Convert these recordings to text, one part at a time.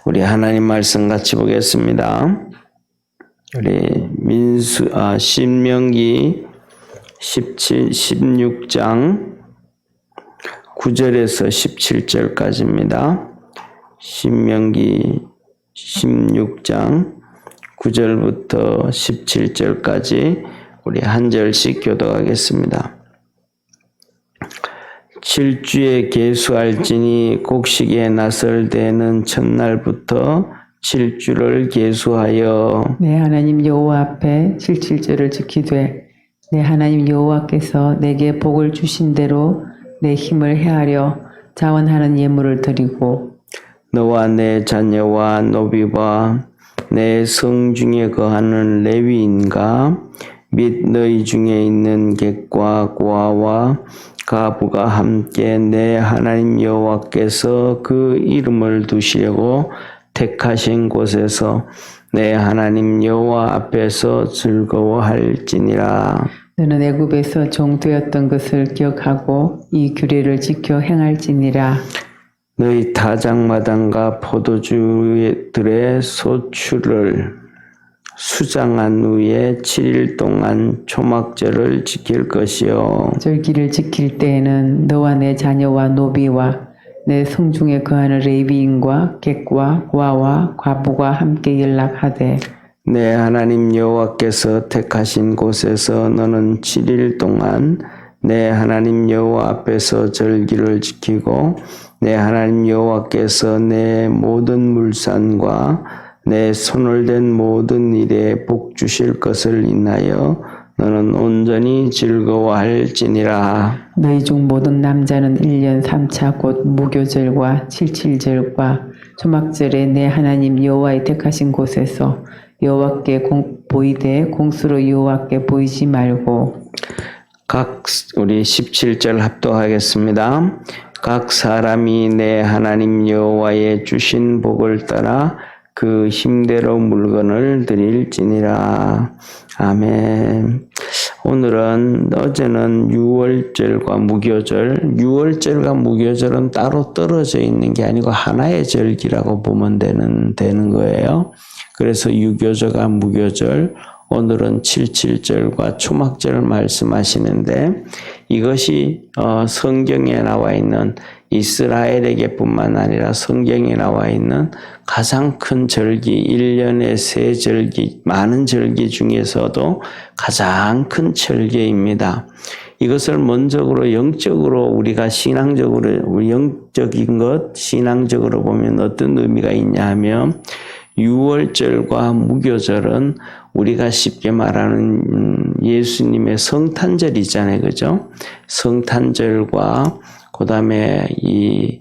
우리 하나님 말씀 같이 보겠습니다. 우리 신명기 16장 9절에서 17절까지입니다. 신명기 16장 9절부터 17절까지 우리 한 절씩 교독하겠습니다. 7주에 계수할지니 곡식에 나설 때는 첫날부터 7주를 계수하여 내 하나님 여호와 앞에 7.7절을 지키되 내 하나님 여호와께서 내게 복을 주신 대로 내 힘을 헤아려 자원하는 예물을 드리고 너와 내 자녀와 노비와 내 성 중에 거하는 레위인과 및 너희 중에 있는 객과 고아와 가부가 함께 내 하나님 여호와께서 그 이름을 두시려고 택하신 곳에서 내 하나님 여호와 앞에서 즐거워할지니라. 너는 애굽에서 종되었던 것을 기억하고 이 규례를 지켜 행할지니라. 너희 타작마당과 포도주들의 소출을 수장한 후에 7일 동안 초막절을 지킬 것이요. 절기를 지킬 때에는 너와 내 자녀와 노비와 내 성중에 거하는 레위인과 객과 고아와 과부가 함께 연락하되 내 하나님 여호와께서 택하신 곳에서 너는 7일 동안 내 하나님 여호와 앞에서 절기를 지키고 내 하나님 여호와께서 내 모든 물산과 내 손을 댄 모든 일에 복 주실 것을 인하여 너는 온전히 즐거워할지니라. 너희 중 모든 남자는 1년 3차 곧 무교절과 7.7절과 초막절에 내 하나님 여호와의 택하신 곳에서 여호와께 보이되 공수로 여호와께 보이지 말고 우리 17절 합독하겠습니다. 각 사람이 내 하나님 여호와의 주신 복을 따라 그 힘대로 물건을 드릴지니라. 아멘. 오늘은 어제는 6월절과 무교절, 6월절과 무교절은 따로 떨어져 있는 게 아니고 하나의 절기라고 보면 되는 거예요. 그래서 유교절과 무교절, 오늘은 7.7절과 초막절을 말씀하시는데 이것이 성경에 나와 있는 이스라엘에게 뿐만 아니라 성경에 나와 있는 가장 큰 절기, 1년의 세 절기, 많은 절기 중에서도 가장 큰 절기입니다. 이것을 먼저로 영적으로 우리가 신앙적으로, 영적인 것, 신앙적으로 보면 어떤 의미가 있냐 하면 6월절과 무교절은 우리가 쉽게 말하는 예수님의 성탄절이잖아요. 그죠? 성탄절과 그 다음에 이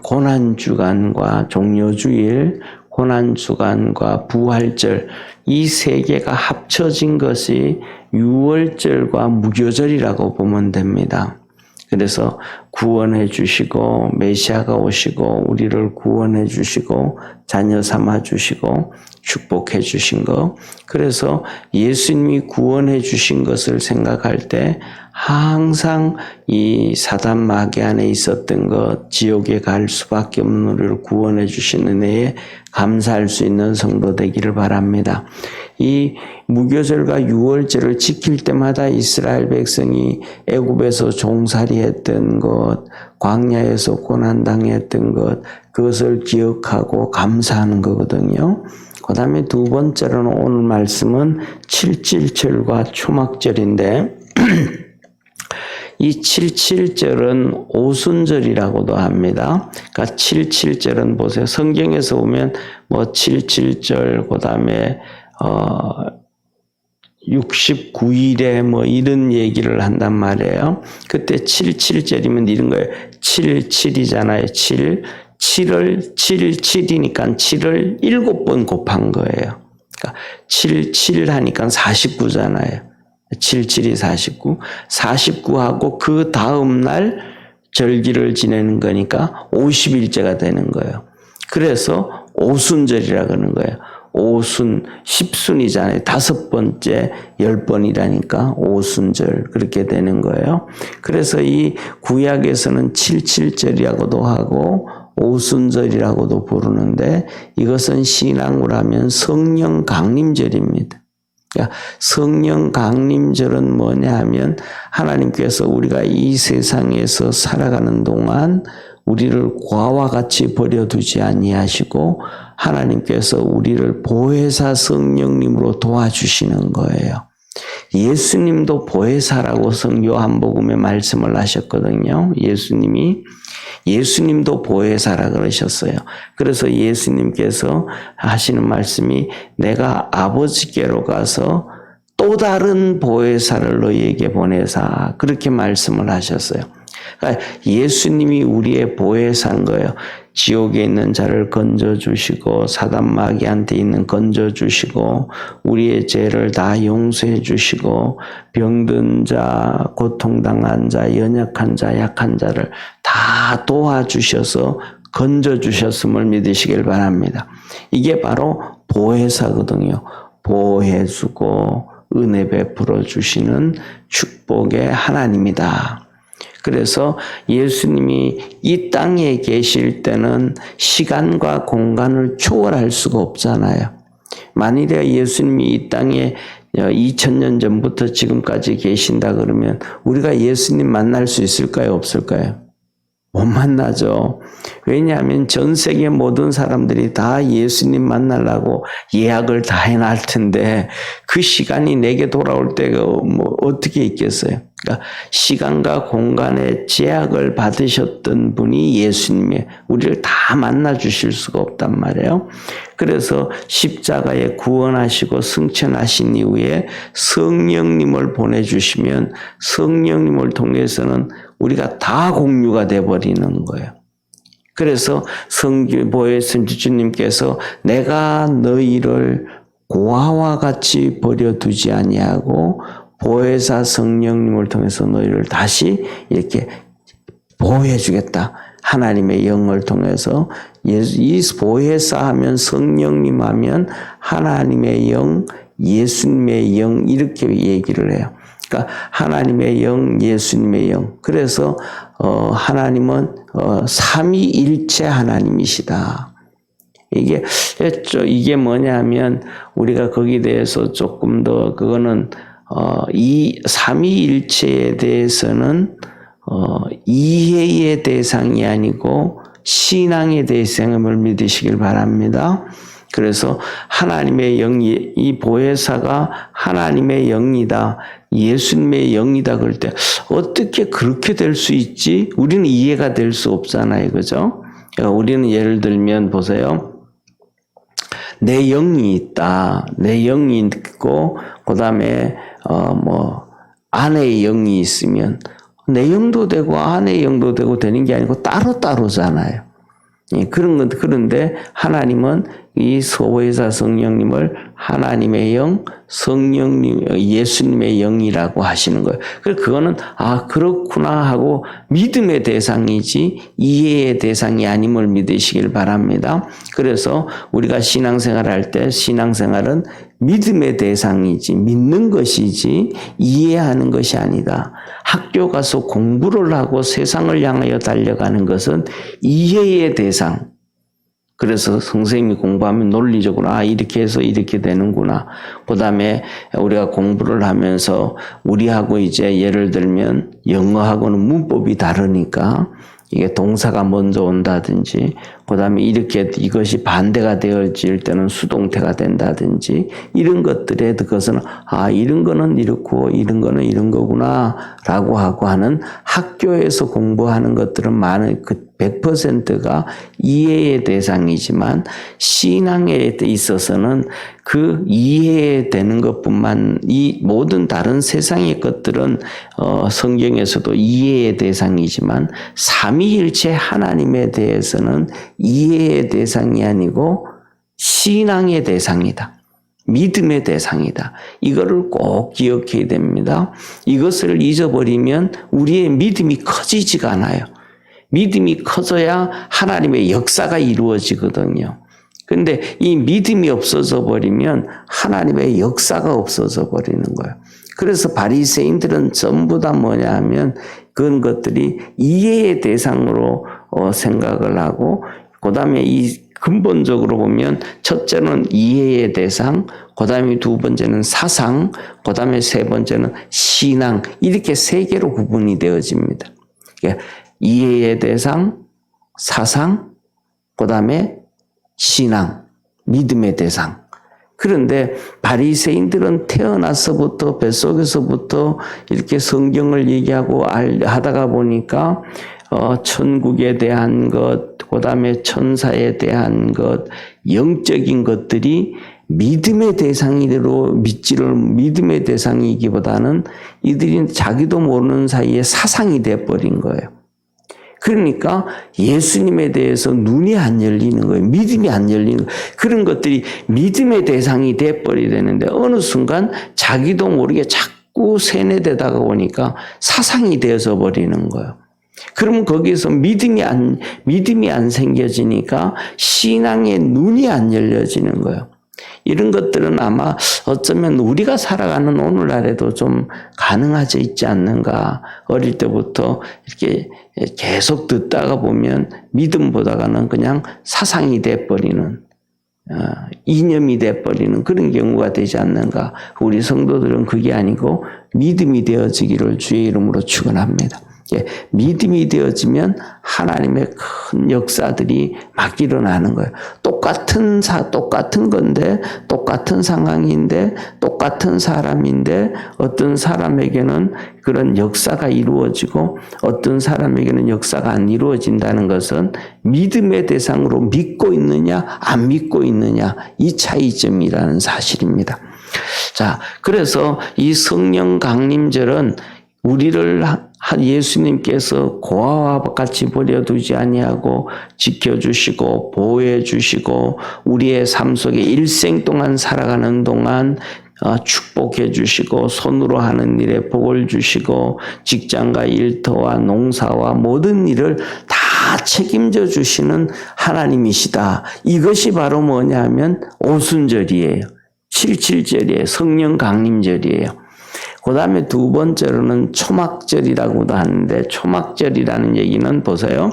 고난주간과 종려주일, 고난주간과 부활절 이 세 개가 합쳐진 것이 6월절과 무교절이라고 보면 됩니다. 그래서 구원해 주시고 메시아가 오시고 우리를 구원해 주시고 자녀 삼아 주시고 축복해 주신 것. 그래서 예수님이 구원해 주신 것을 생각할 때 항상 이 사단 마귀 안에 있었던 것, 지옥에 갈 수밖에 없는 우리를 구원해 주신 은혜에 감사할 수 있는 성도 되기를 바랍니다. 이 무교절과 유월절을 지킬 때마다 이스라엘 백성이 애굽에서 종살이했던 것, 광야에서 고난당했던 것, 그것을 기억하고 감사하는 거거든요. 그 다음에 두 번째로는 오늘 말씀은 7.7절과 초막절인데 이 7.7절은 오순절이라고도 합니다. 그러니까 7.7절은 보세요. 성경에서 보면 뭐 7.7절, 그 다음에 69일에 뭐 이런 얘기를 한단 말이에요. 그때 7.7절이면 이런 거예요. 7.7이잖아요. 7을 7이니까 7을 7번 곱한 거예요. 그러니까 7 하니까 49잖아요. 7이 49. 49하고 그 다음 날 절기를 지내는 거니까 50일째가 되는 거예요. 그래서 오순절이라 그러는 거예요. 오순, 10순이잖아요. 5번째 10번이라니까 오순절 그렇게 되는 거예요. 그래서 이 구약에서는 7.7절이라고도 하고 오순절이라고도 부르는데 이것은 신앙으로 하면 성령 강림절입니다. 그러니까 성령 강림절은 뭐냐 하면 하나님께서 우리가 이 세상에서 살아가는 동안 우리를 고아와 같이 버려두지 아니하시고 하나님께서 우리를 보혜사 성령님으로 도와주시는 거예요. 예수님도 보혜사라고 요한복음에 말씀을 하셨거든요. 예수님도 보혜사라 그러셨어요. 그래서 예수님께서 하시는 말씀이 내가 아버지께로 가서 또 다른 보혜사를 너희에게 보내사 그렇게 말씀을 하셨어요. 그러니까 예수님이 우리의 보혜사인 거예요. 지옥에 있는 자를 건져주시고 사단 마귀한테 있는 건져주시고 우리의 죄를 다 용서해 주시고 병든 자, 고통당한 자, 연약한 자, 약한 자를 다 도와주셔서 건져주셨음을 믿으시길 바랍니다. 이게 바로 보혜사거든요. 보호해주고 은혜 베풀어 주시는 축복의 하나님이다. 그래서 예수님이 이 땅에 계실 때는 시간과 공간을 초월할 수가 없잖아요. 만일에 예수님이 이 땅에 2000년 전부터 지금까지 계신다 그러면 우리가 예수님 만날 수 있을까요? 없을까요? 못 만나죠. 왜냐하면 전 세계 모든 사람들이 다 예수님 만나려고 예약을 다 해놨을 텐데 그 시간이 내게 돌아올 때가 뭐 어떻게 있겠어요? 그러니까 시간과 공간의 제약을 받으셨던 분이 예수님이에요. 우리를 다 만나 주실 수가 없단 말이에요. 그래서 십자가에 구원하시고 승천하신 이후에 성령님을 보내주시면 성령님을 통해서는 우리가 다 공유가 돼버리는 거예요. 그래서 보혜신 주님께서 내가 너희를 고아와 같이 버려두지 아니하고 보혜사 성령님을 통해서 너희를 다시 이렇게 보호해 주겠다. 하나님의 영을 통해서 이 보혜사 하면 성령님 하면 하나님의 영, 예수님의 영 이렇게 얘기를 해요. 그러니까 하나님의 영, 예수님의 영. 그래서 하나님은 삼위일체 하나님이시다. 이게 뭐냐면 우리가 거기에 대해서 조금 더 그거는 이 삼위일체에 대해서는 이해의 대상이 아니고 신앙의 대상임을 믿으시길 바랍니다. 그래서 하나님의 영이 이 보혜사가 하나님의 영이다. 예수님의 영이다 그럴 때 어떻게 그렇게 될 수 있지? 우리는 이해가 될 수 없잖아요. 그죠? 우리는 예를 들면 보세요. 내 영이 있다. 내 영이 있고 그다음에 아내의 영이 있으면 내 영도 되고 아내의 영도 되고 되는 게 아니고 따로따로잖아요. 그런데 하나님은 이 보혜사 성령님을 하나님의 영, 성령님, 예수님의 영이라고 하시는 거예요. 그거는 그렇구나 하고 믿음의 대상이지 이해의 대상이 아님을 믿으시길 바랍니다. 그래서 우리가 신앙생활할 때 신앙생활은 믿음의 대상이지 믿는 것이지 이해하는 것이 아니다. 학교 가서 공부를 하고 세상을 향하여 달려가는 것은 이해의 대상. 그래서 선생님이 공부하면 논리적으로 이렇게 해서 이렇게 되는구나. 그다음에 우리가 공부를 하면서 우리하고 이제 예를 들면 영어하고는 문법이 다르니까 이게 동사가 먼저 온다든지 그다음에 이것이 반대가 되어질 때는 수동태가 된다든지 이런 것들에 그것은 이런 거는 이렇고 이런 거는 이런 거구나 라고 하고 하는 학교에서 공부하는 것들은 많은 100%가 이해의 대상이지만 신앙에 있어서는 그 이해되는 것뿐만 이 모든 다른 세상의 것들은 성경에서도 이해의 대상이지만 삼위일체 하나님에 대해서는 이해의 대상이 아니고 신앙의 대상이다. 믿음의 대상이다. 이거를 꼭 기억해야 됩니다. 이것을 잊어버리면 우리의 믿음이 커지지가 않아요. 믿음이 커져야 하나님의 역사가 이루어지거든요. 근데 이 믿음이 없어져 버리면 하나님의 역사가 없어져 버리는 거예요. 그래서 바리새인들은 전부 다 뭐냐 하면 그런 것들이 이해의 대상으로 생각을 하고, 그 다음에 이 근본적으로 보면 첫째는 이해의 대상, 그 다음에 두 번째는 사상, 그 다음에 세 번째는 신앙, 이렇게 세 개로 구분이 되어집니다. 그러니까 이해의 대상, 사상, 그 다음에 신앙, 믿음의 대상. 그런데 바리새인들은 태어나서부터 뱃속에서부터 이렇게 성경을 얘기하고 하다가 보니까 천국에 대한 것, 그 다음에 천사에 대한 것, 영적인 것들이 믿음의 믿음의 대상이기보다는 이들이 자기도 모르는 사이에 사상이 돼버린 거예요. 그러니까 예수님에 대해서 눈이 안 열리는 거예요. 믿음이 안 열리는 거예요. 그런 것들이 믿음의 대상이 돼버리게 되는데 어느 순간 자기도 모르게 자꾸 세뇌되다가 보니까 사상이 되어서 버리는 거예요. 그러면 거기에서 믿음이 안 생겨지니까 신앙의 눈이 안 열려지는 거예요. 이런 것들은 아마 어쩌면 우리가 살아가는 오늘날에도 좀 가능하지 있지 않는가. 어릴 때부터 이렇게 계속 듣다가 보면 믿음보다는 그냥 사상이 돼버리는, 이념이 돼버리는 그런 경우가 되지 않는가. 우리 성도들은 그게 아니고 믿음이 되어지기를 주의 이름으로 축원합니다. 믿음이 되어지면 하나님의 큰 역사들이 막 일어나는 거예요. 똑같은 건데, 똑같은 상황인데, 똑같은 사람인데, 어떤 사람에게는 그런 역사가 이루어지고, 어떤 사람에게는 역사가 안 이루어진다는 것은 믿음의 대상으로 믿고 있느냐, 안 믿고 있느냐, 이 차이점이라는 사실입니다. 자, 그래서 이 성령 강림절은 우리를 예수님께서 고아와 같이 버려두지 아니하고 지켜주시고 보호해주시고 우리의 삶 속에 일생 동안 살아가는 동안 축복해 주시고 손으로 하는 일에 복을 주시고 직장과 일터와 농사와 모든 일을 다 책임져 주시는 하나님이시다. 이것이 바로 뭐냐 하면 오순절이에요. 77절이에요. 성령 강림절이에요. 그 다음에 두 번째로는 초막절이라고도 하는데 초막절이라는 얘기는 보세요.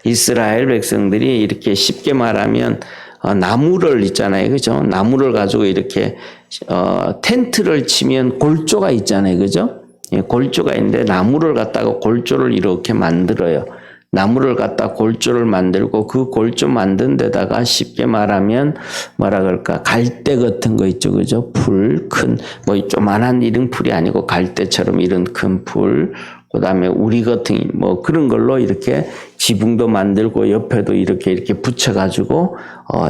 이스라엘 백성들이 이렇게 쉽게 말하면 나무를 있잖아요. 그죠? 나무를 가지고 이렇게 텐트를 치면 골조가 있잖아요. 그죠? 예, 골조가 있는데 나무를 갖다가 골조를 이렇게 만들어요. 나무를 갖다 골조를 만들고 그 골조 만든 데다가 쉽게 말하면 뭐라 그럴까 갈대 같은 거 있죠. 그죠? 풀, 큰, 뭐 조만한 이런 풀이 아니고 갈대처럼 이런 큰 풀, 그 다음에 우리 같은 뭐 그런 걸로 이렇게 지붕도 만들고 옆에도 이렇게 붙여가지고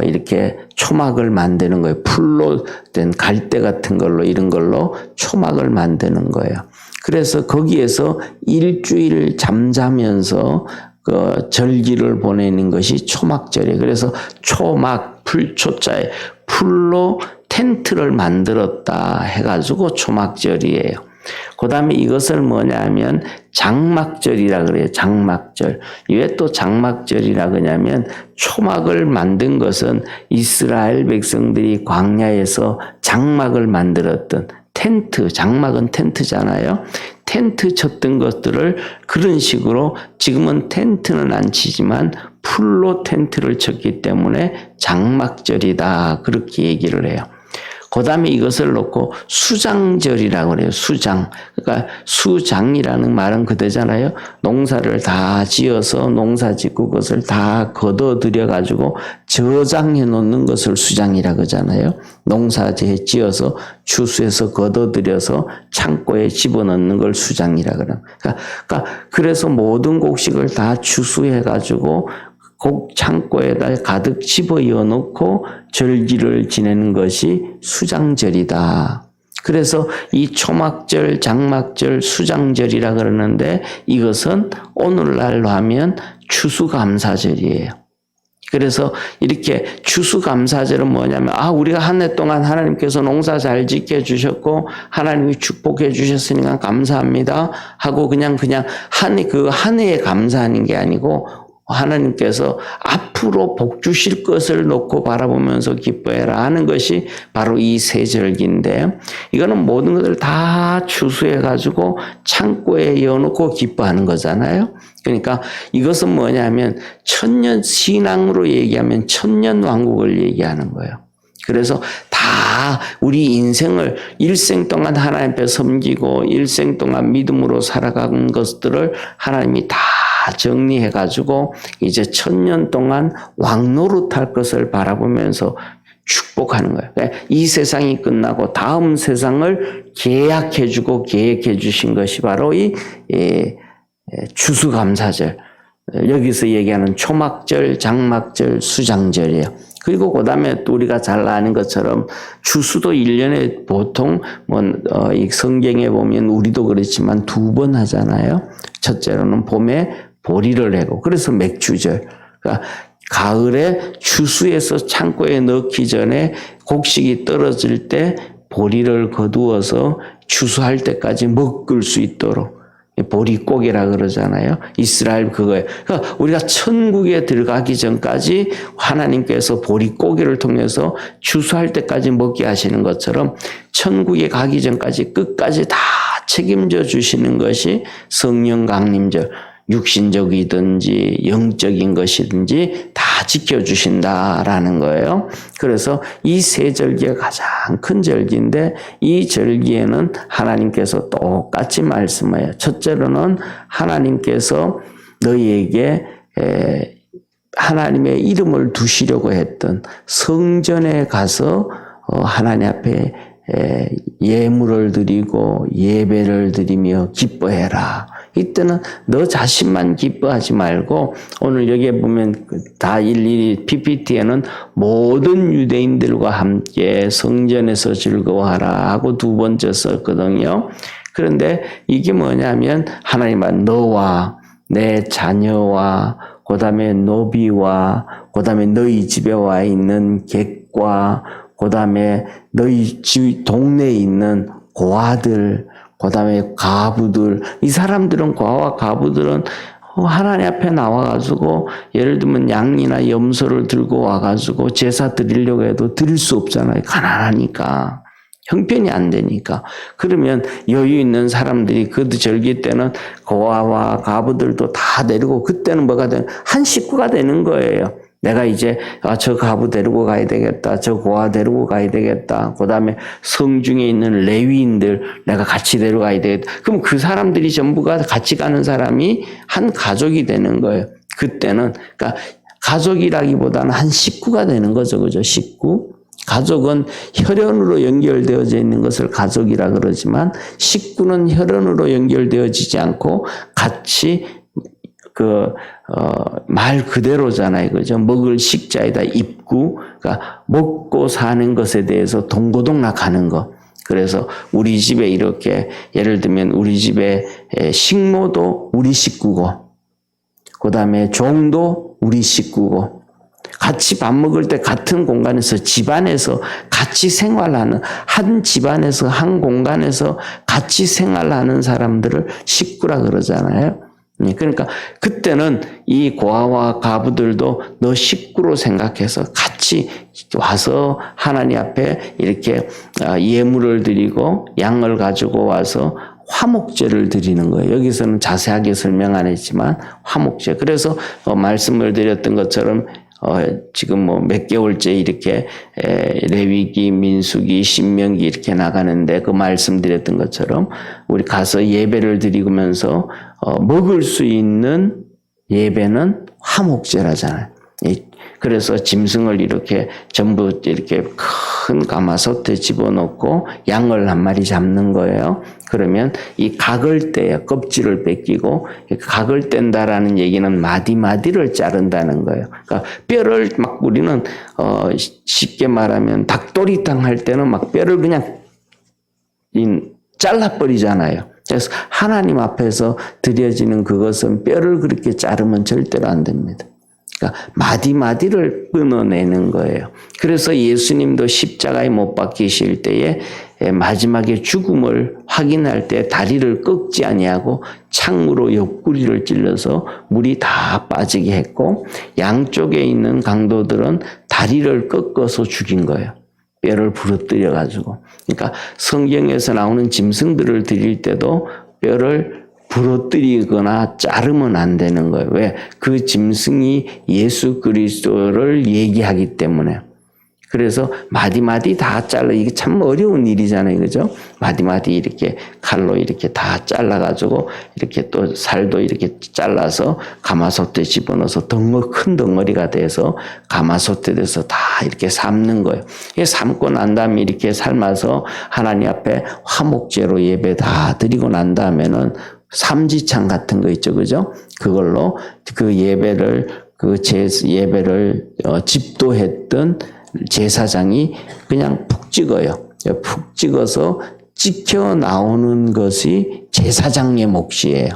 이렇게 초막을 만드는 거예요. 풀로 된 갈대 같은 걸로 이런 걸로 초막을 만드는 거예요. 그래서 거기에서 일주일 잠자면서 그 절기를 보내는 것이 초막절이에요. 그래서 초막, 풀초자에 풀로 텐트를 만들었다 해가지고 초막절이에요. 그 다음에 이것을 뭐냐 하면 장막절이라 그래요. 장막절. 왜 또 장막절이라 그러냐면 초막을 만든 것은 이스라엘 백성들이 광야에서 장막을 만들었던 텐트, 장막은 텐트잖아요. 텐트 쳤던 것들을 그런 식으로 지금은 텐트는 안 치지만 풀로 텐트를 쳤기 때문에 장막절이다. 그렇게 얘기를 해요. 그 다음에 이것을 놓고 수장절이라고 그래요. 수장. 그러니까 수장이라는 말은 그대잖아요. 농사를 다 지어서 농사 짓고 그것을 다 걷어들여가지고 저장해 놓는 것을 수장이라 그러잖아요. 농사 지어서 추수해서 걷어들여서 창고에 집어넣는 걸 수장이라 그래요. 그러니까 그래서 모든 곡식을 다 추수해가지고 창고에다 가득 집어넣어 놓고 절기를 지내는 것이 수장절이다. 그래서 이 초막절, 장막절, 수장절이라 그러는데 이것은 오늘날로 하면 추수감사절이에요. 그래서 이렇게 추수감사절은 뭐냐면 우리가 한 해 동안 하나님께서 농사 잘 짓게 해주셨고 하나님이 축복해 주셨으니까 감사합니다 하고 그냥 한 해에 감사하는 게 아니고 하나님께서 앞으로 복 주실 것을 놓고 바라보면서 기뻐해라 하는 것이 바로 이 세절기인데, 이거는 모든 것을 다 추수해 가지고 창고에 여놓고 기뻐하는 거잖아요. 그러니까 이것은 뭐냐면 천년 신앙으로 얘기하면 천년 왕국을 얘기하는 거예요. 그래서 다 우리 인생을 일생 동안 하나님 앞에 섬기고 일생 동안 믿음으로 살아간 것들을 하나님이 다 정리해가지고 이제 천년 동안 왕노릇할 것을 바라보면서 축복하는 거예요. 그러니까 이 세상이 끝나고 다음 세상을 계약해주고 계획해 주신 것이 바로 이 추수감사절, 여기서 얘기하는 초막절, 장막절, 수장절이에요. 그리고 그 다음에 또 우리가 잘 아는 것처럼 추수도 1년에 보통 이 성경에 보면 우리도 그렇지만 2번 하잖아요. 첫째로는 봄에 보리를 내고, 그래서 맥주절. 그러니까 가을에 추수해서 창고에 넣기 전에 곡식이 떨어질 때 보리를 거두어서 추수할 때까지 먹을 수 있도록 보리고기라 그러잖아요. 이스라엘 그거예요. 그러니까 우리가 천국에 들어가기 전까지 하나님께서 보리고기를 통해서 추수할 때까지 먹게 하시는 것처럼 천국에 가기 전까지 끝까지 다 책임져 주시는 것이 성령 강림절, 육신적이든지 영적인 것이든지 다 지켜주신다라는 거예요. 그래서 이 세 절기가 가장 큰 절기인데, 이 절기에는 하나님께서 똑같이 말씀해요. 첫째로는 하나님께서 너희에게 하나님의 이름을 두시려고 했던 성전에 가서 하나님 앞에 예물을 드리고 예배를 드리며 기뻐해라. 이때는 너 자신만 기뻐하지 말고, 오늘 여기에 보면 다 일일이 PPT에는 모든 유대인들과 함께 성전에서 즐거워하라 하고 2번째 썼거든요. 그런데 이게 뭐냐면 하나님은 너와 내 자녀와 그 다음에 노비와 그 다음에 너희 집에 와 있는 객과 그 다음에 너희 집 동네에 있는 고아들, 그 다음에 가부들, 이 사람들은, 고아와 가부들은 하나님 앞에 나와가지고 예를 들면 양이나 염소를 들고 와가지고 제사 드리려고 해도 드릴 수 없잖아요. 가난하니까. 형편이 안 되니까. 그러면 여유 있는 사람들이 그 절기 때는 고아와 가부들도 다 내리고, 그때는 뭐가 되는, 한 식구가 되는 거예요. 내가 이제 저 가부 데리고 가야 되겠다, 저 고아 데리고 가야 되겠다, 그 다음에 성중에 있는 레위인들 내가 같이 데려가야 되겠다. 그럼 그 사람들이 전부가 같이 가는 사람이 한 가족이 되는 거예요. 그때는 그러니까 가족이라기보다는 한 식구가 되는 거죠, 그죠? 식구. 가족은 혈연으로 연결되어져 있는 것을 가족이라 그러지만, 식구는 혈연으로 연결되어지지 않고 같이 말 그대로잖아요. 그죠? 먹을 식자에다 입구, 그러니까 먹고 사는 것에 대해서 동고동락하는 것. 그래서 우리 집에 이렇게, 예를 들면 우리 집에 식모도 우리 식구고, 그 다음에 종도 우리 식구고, 같이 밥 먹을 때 같은 공간에서, 집안에서 같이 생활하는, 한 집안에서 한 공간에서 같이 생활하는 사람들을 식구라 그러잖아요. 그러니까 그때는 이 고아와 가부들도 너 식구로 생각해서 같이 와서 하나님 앞에 이렇게 예물을 드리고 양을 가지고 와서 화목제를 드리는 거예요. 여기서는 자세하게 설명 안 했지만 화목제. 그래서 말씀을 드렸던 것처럼 지금 몇 개월째 이렇게 레위기, 민수기, 신명기 이렇게 나가는데, 그 말씀드렸던 것처럼 우리 가서 예배를 드리면서 먹을 수 있는 예배는 화목제라잖아요. 그래서 짐승을 이렇게 전부 이렇게 큰 가마솥에 집어넣고 양을 한 마리 잡는 거예요. 그러면 이 각을 떼요. 껍질을 벗기고, 각을 뗀다라는 얘기는 마디마디를 자른다는 거예요. 그러니까 뼈를 막, 우리는 쉽게 말하면 닭도리탕 할 때는 막 뼈를 그냥 잘라버리잖아요. 그래서 하나님 앞에서 드려지는 그것은 뼈를 그렇게 자르면 절대로 안 됩니다. 그러니까 마디마디를 끊어내는 거예요. 그래서 예수님도 십자가에 못 박히실 때에 마지막에 죽음을 확인할 때 다리를 꺾지 아니하고 창으로 옆구리를 찔러서 물이 다 빠지게 했고, 양쪽에 있는 강도들은 다리를 꺾어서 죽인 거예요. 뼈를 부러뜨려 가지고. 그러니까 성경에서 나오는 짐승들을 드릴 때도 뼈를 부러뜨리거나 자르면 안 되는 거예요. 왜? 그 짐승이 예수 그리스도를 얘기하기 때문에. 그래서 마디마디 다 잘라. 이게 참 어려운 일이잖아요. 그죠? 마디마디 이렇게 칼로 이렇게 다 잘라가지고 이렇게 또 살도 이렇게 잘라서 가마솥에 집어넣어서 큰 덩어리가 돼서 가마솥에 돼서 다 이렇게 삶는 거예요. 삶고 난 다음에 이렇게 삶아서 하나님 앞에 화목제로 예배 다 드리고 난 다음에는 삼지창 같은 거 있죠. 그죠? 그걸로 그 예배를 집도했던 제사장이 그냥 푹 찍어요. 푹 찍어서 찍혀 나오는 것이 제사장의 몫이에요.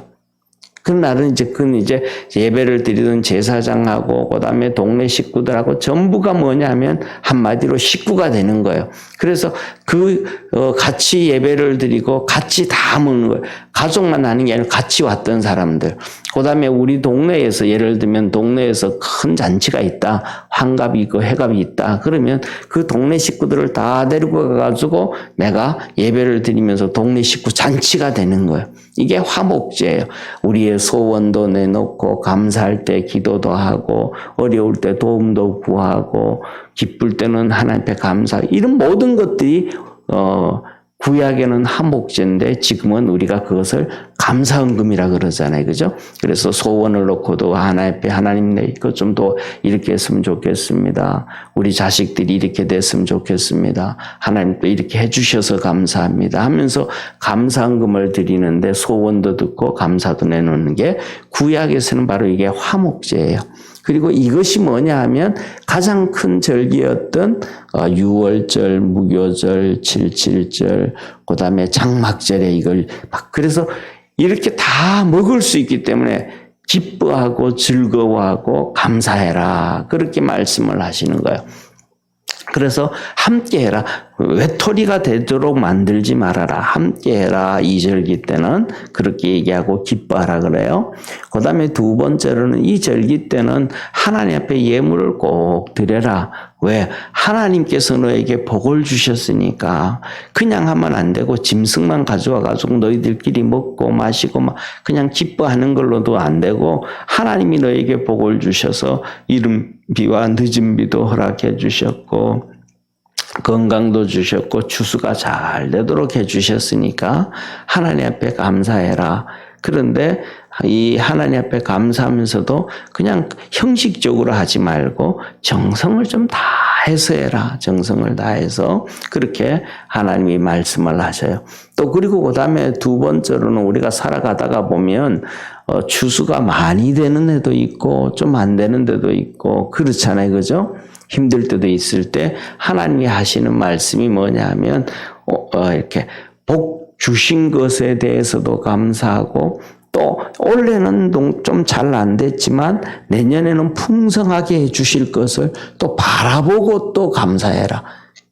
그날은 그건 이제 예배를 드리던 제사장하고 그다음에 동네 식구들하고 전부가 뭐냐면 한마디로 식구가 되는 거예요. 그래서 같이 예배를 드리고 같이 다 먹는 거예요. 가족만 하는 게 아니라 같이 왔던 사람들. 그다음에 우리 동네에서 예를 들면 동네에서 큰 잔치가 있다. 환갑이 있고 회갑이 있다. 그러면 그 동네 식구들을 다 데리고 가가지고 내가 예배를 드리면서 동네 식구 잔치가 되는 거예요. 이게 화목제예요. 우리의 소원도 내놓고 감사할 때 기도도 하고 어려울 때 도움도 구하고 기쁠 때는 하나님 앞에 감사. 이런 모든 것들이 구약에는 화목제인데 지금은 우리가 그것을 감사헌금이라 그러잖아요. 그죠? 그래서 소원을 놓고도 하나님 앞에 하나님 내 이것 좀 더 이렇게 했으면 좋겠습니다. 우리 자식들이 이렇게 됐으면 좋겠습니다. 하나님 또 이렇게 해주셔서 감사합니다 하면서 감사헌금을 드리는데 소원도 듣고 감사도 내놓는 게 구약에서는 바로 이게 화목제예요. 그리고 이것이 뭐냐 하면 가장 큰 절기였던 유월절, 무교절, 77절, 그 다음에 장막절에 이걸 그래서 이렇게 다 먹을 수 있기 때문에 기뻐하고 즐거워하고 감사해라. 그렇게 말씀을 하시는 거예요. 그래서 함께해라. 외톨이가 되도록 만들지 말아라. 함께해라. 2절기 때는 그렇게 얘기하고 기뻐하라 그래요. 그 다음에 두 번째로는 이 절기 때는 하나님 앞에 예물을 꼭 드려라. 왜? 하나님께서 너에게 복을 주셨으니까 그냥 하면 안 되고 짐승만 가져와가지고 너희들끼리 먹고 마시고 막 그냥 기뻐하는 걸로도 안 되고 하나님이 너에게 복을 주셔서 이른 비와 늦은 비도 허락해 주셨고 건강도 주셨고 추수가 잘 되도록 해주셨으니까 하나님 앞에 감사해라. 그런데 이 하나님 앞에 감사하면서도 그냥 형식적으로 하지 말고 정성을 좀 다해서 해라. 정성을 다해서 그렇게 하나님이 말씀을 하셔요. 또 그리고 그 다음에 두 번째로는 우리가 살아가다가 보면 추수가 많이 되는 데도 있고 좀 안 되는 데도 있고 그렇잖아요. 그죠? 힘들 때도 있을 때 하나님이 하시는 말씀이 뭐냐 하면 이렇게 복 주신 것에 대해서도 감사하고 또 올해는 좀 잘 안 됐지만 내년에는 풍성하게 해주실 것을 또 바라보고 또 감사해라.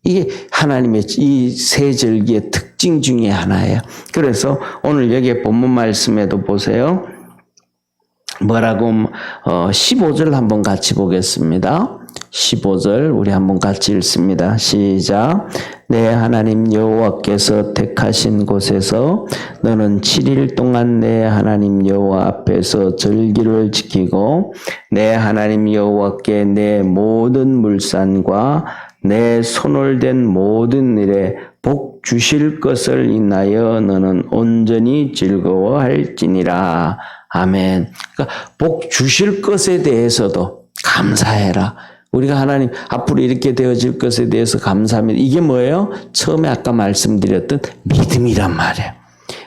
이게 하나님의 이 세 절기의 특징 중에 하나예요. 그래서 오늘 여기 본문 말씀에도 보세요. 뭐라고 15절 한번 같이 보겠습니다. 15절 우리 한번 같이 읽습니다. 시작. 내 하나님 여호와께서 택하신 곳에서 너는 7일 동안 내 하나님 여호와 앞에서 절기를 지키고 내 하나님 여호와께 내 모든 물산과 내 손을 댄 모든 일에 복 주실 것을 인하여 너는 온전히 즐거워할지니라. 아멘. 그러니까 복 주실 것에 대해서도 감사해라. 우리가 하나님 앞으로 이렇게 되어질 것에 대해서 감사합니다. 이게 뭐예요? 처음에 아까 말씀드렸던 믿음이란 말이에요.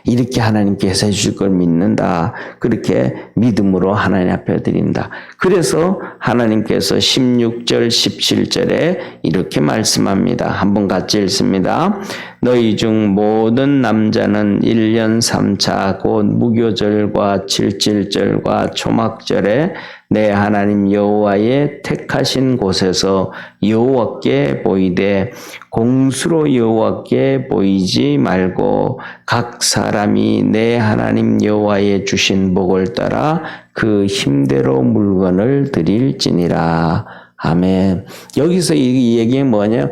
이렇게 하나님께서 해주실 걸 믿는다. 그렇게 믿음으로 하나님 앞에 드린다. 그래서 하나님께서 16절, 17절에 이렇게 말씀합니다. 한번 같이 읽습니다. 너희 중 모든 남자는 1년 3차 곧 무교절과 77절과 초막절에 내 하나님 여호와의 택하신 곳에서 여호와께 보이되 공수로 여호와께 보이지 말고 각 사람이 내 하나님 여호와의 주신 복을 따라 그 힘대로 물건을 드릴지니라. 아멘. 여기서 이 얘기는 뭐냐?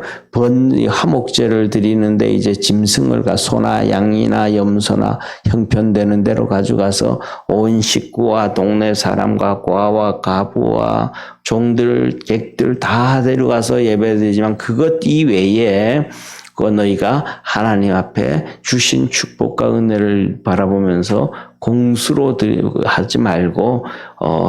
화목제를 드리는데 이제 짐승을 소나 양이나 염소나 형편되는 대로 가져가서 온 식구와 동네 사람과 과와 가부와 종들, 객들 다 데려가서 예배드리지만 그것 이외에 너희가 하나님 앞에 주신 축복과 은혜를 바라보면서 공수로 하지 말고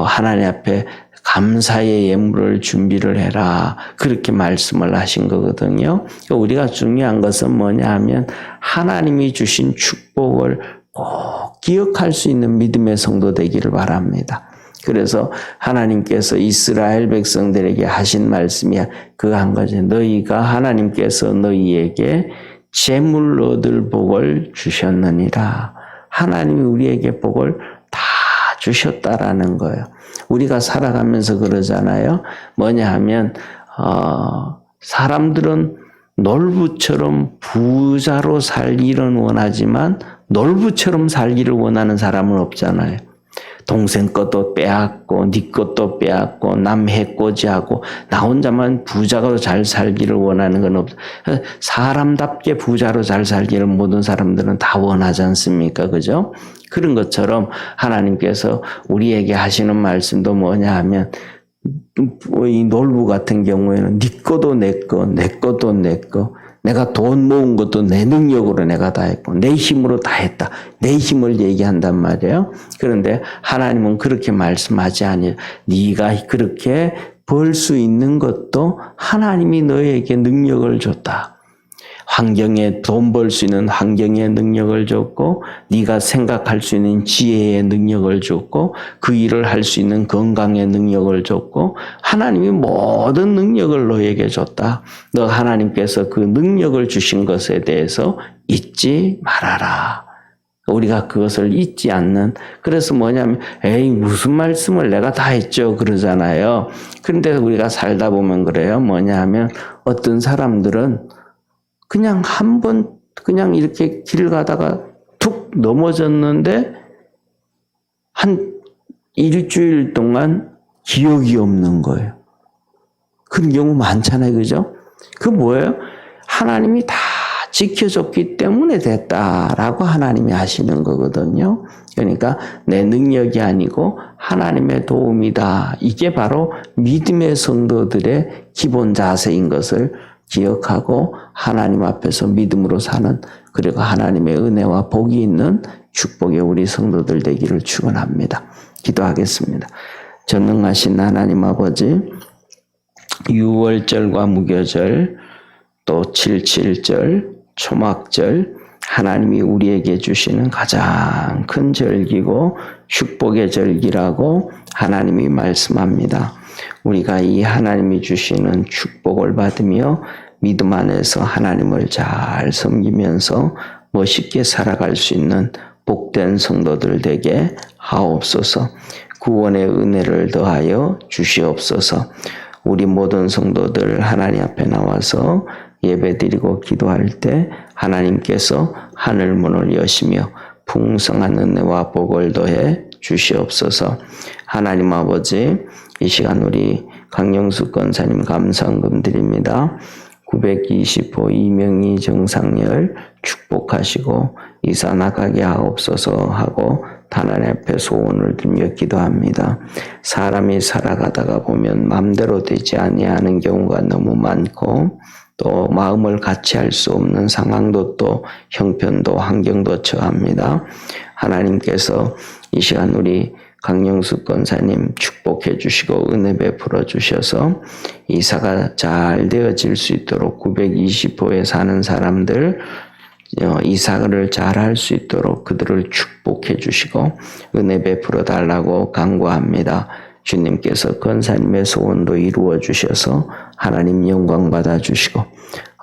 하나님 앞에 감사의 예물을 준비를 해라. 그렇게 말씀을 하신 거거든요. 우리가 중요한 것은 뭐냐 하면 하나님이 주신 축복을 꼭 기억할 수 있는 믿음의 성도 되기를 바랍니다. 그래서 하나님께서 이스라엘 백성들에게 하신 말씀이 그 한 가지, 너희가 하나님께서 너희에게 재물로 얻을 복을 주셨느니라. 하나님이 우리에게 복을 다 주셨다라는 거예요. 우리가 살아가면서 그러잖아요. 뭐냐 하면 사람들은 놀부처럼 부자로 살기를 원하지만 놀부처럼 살기를 원하는 사람은 없잖아요. 동생 것도 빼앗고 네 것도 빼앗고 남 해코지하고 나 혼자만 부자로 잘 살기를 원하는 건 없어. 사람답게 부자로 잘 살기를 모든 사람들은 다 원하지 않습니까? 그죠? 그런 것처럼 하나님께서 우리에게 하시는 말씀도 뭐냐 하면 이 놀부 같은 경우에는 네 것도 내 거, 내 것도 내 거. 내가 돈 모은 것도 내 능력으로 내가 다 했고 내 힘으로 다 했다. 내 힘을 얘기한단 말이에요. 그런데 하나님은 그렇게 말씀하지 아니에요. 네가 그렇게 벌 수 있는 것도 하나님이 너에게 능력을 줬다. 환경에 돈 벌 수 있는 환경의 능력을 줬고 네가 생각할 수 있는 지혜의 능력을 줬고 그 일을 할 수 있는 건강의 능력을 줬고 하나님이 모든 능력을 너에게 줬다. 너 하나님께서 그 능력을 주신 것에 대해서 잊지 말아라. 우리가 그것을 잊지 않는, 그래서 뭐냐면 에이 무슨 말씀을 내가 다 했죠 그러잖아요. 그런데 우리가 살다 보면 그래요. 뭐냐 하면 어떤 사람들은 그냥 한 번 그냥 이렇게 길 가다가 툭 넘어졌는데 한 일주일 동안 기억이 없는 거예요. 그런 경우 많잖아요. 그죠? 그 뭐예요? 하나님이 다 지켜줬기 때문에 됐다라고 하나님이 하시는 거거든요. 그러니까 내 능력이 아니고 하나님의 도움이다. 이게 바로 믿음의 성도들의 기본 자세인 것을 기억하고 하나님 앞에서 믿음으로 사는, 그리고 하나님의 은혜와 복이 있는 축복의 우리 성도들 되기를 축원합니다. 기도하겠습니다. 전능하신 하나님 아버지, 유월절과 무교절, 또 7.7절, 초막절, 하나님이 우리에게 주시는 가장 큰 절기고 축복의 절기라고 하나님이 말씀합니다. 우리가 이 하나님이 주시는 축복을 받으며 믿음 안에서 하나님을 잘 섬기면서 멋있게 살아갈 수 있는 복된 성도들 되게 하옵소서. 구원의 은혜를 더하여 주시옵소서. 우리 모든 성도들 하나님 앞에 나와서 예배드리고 기도할 때 하나님께서 하늘 문을 여시며 풍성한 은혜와 복을 더해 주시옵소서. 하나님 아버지, 이 시간 우리 강영숙 권사님 감사헌금 드립니다. 920호 이명희 정상열 축복하시고 이사 나가게 하옵소서 하고 하나님 앞에 소원을 들며 기도합니다. 사람이 살아가다가 보면 마음대로 되지 아니하는 경우가 너무 많고 또 마음을 같이 할 수 없는 상황도 또 형편도 환경도 처합니다. 하나님께서 이 시간 우리 강영숙 권사님 축복해 주시고 은혜 베풀어 주셔서 이사가 잘 되어질 수 있도록 920호에 사는 사람들 이사를 잘 할 수 있도록 그들을 축복해 주시고 은혜 베풀어 달라고 간구합니다. 주님께서 권사님의 소원도 이루어 주셔서 하나님 영광 받아 주시고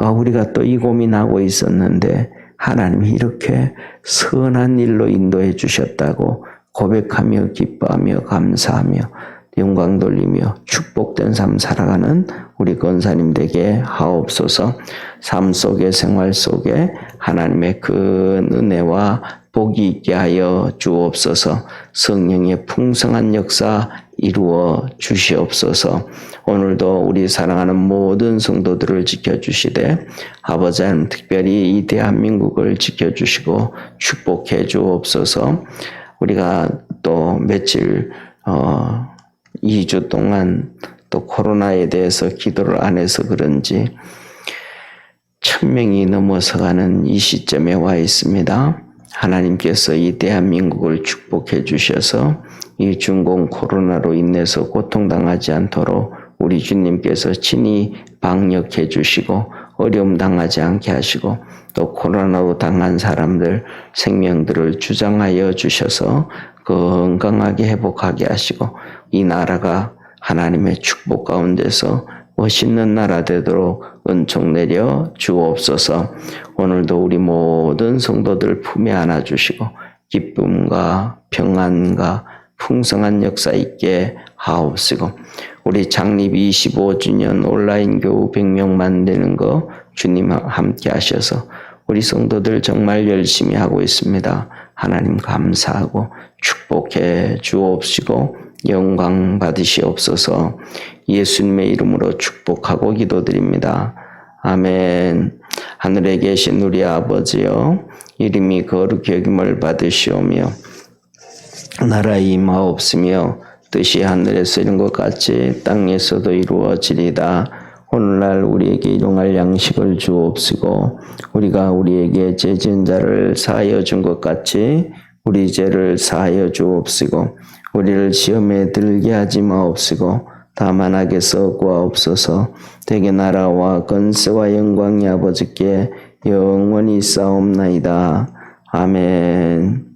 우리가 또 이 고민하고 있었는데 하나님이 이렇게 선한 일로 인도해 주셨다고 고백하며 기뻐하며 감사하며 영광 돌리며 축복된 삶 살아가는 우리 권사님 되게 하옵소서. 삶 속에 생활 속에 하나님의 그 은혜와 복이 있게 하여 주옵소서. 성령의 풍성한 역사 이루어 주시옵소서. 오늘도 우리 사랑하는 모든 성도들을 지켜주시되 아버지 하나님 특별히 이 대한민국을 지켜주시고 축복해 주옵소서. 우리가 또 며칠 2주 동안 또 코로나에 대해서 기도를 안 해서 그런지 1000명이 넘어서가는 이 시점에 와 있습니다. 하나님께서 이 대한민국을 축복해 주셔서 이 중공 코로나로 인해서 고통당하지 않도록 우리 주님께서 친히 방역해 주시고 어려움 당하지 않게 하시고 또 코로나로 당한 사람들 생명들을 주장하여 주셔서 건강하게 회복하게 하시고 이 나라가 하나님의 축복 가운데서 멋있는 나라 되도록 은총 내려 주옵소서. 오늘도 우리 모든 성도들 품에 안아주시고 기쁨과 평안과 풍성한 역사 있게 하옵시고 우리 창립 25주년 온라인 교우 100명 만드는 거 주님 함께 하셔서 우리 성도들 정말 열심히 하고 있습니다. 하나님 감사하고 축복해 주옵시고 영광 받으시옵소서. 예수님의 이름으로 축복하고 기도드립니다. 아멘. 하늘에 계신 우리 아버지여 이름이 거룩히 여김을 받으시오며 나라의 임하옵시며 뜻이 하늘에서 이룬 것 같이 땅에서도 이루어지리다. 오늘날 우리에게 일용할 양식을 주옵시고 우리가 우리에게 죄 지은 자를 사하여 준 것 같이 우리 죄를 사하여 주옵시고 우리를 시험에 들게 하지 마옵시고 다만 악에서 구하옵소서. 대개 나라와 권세와 영광이 아버지께 영원히 있사옵나이다. 아멘.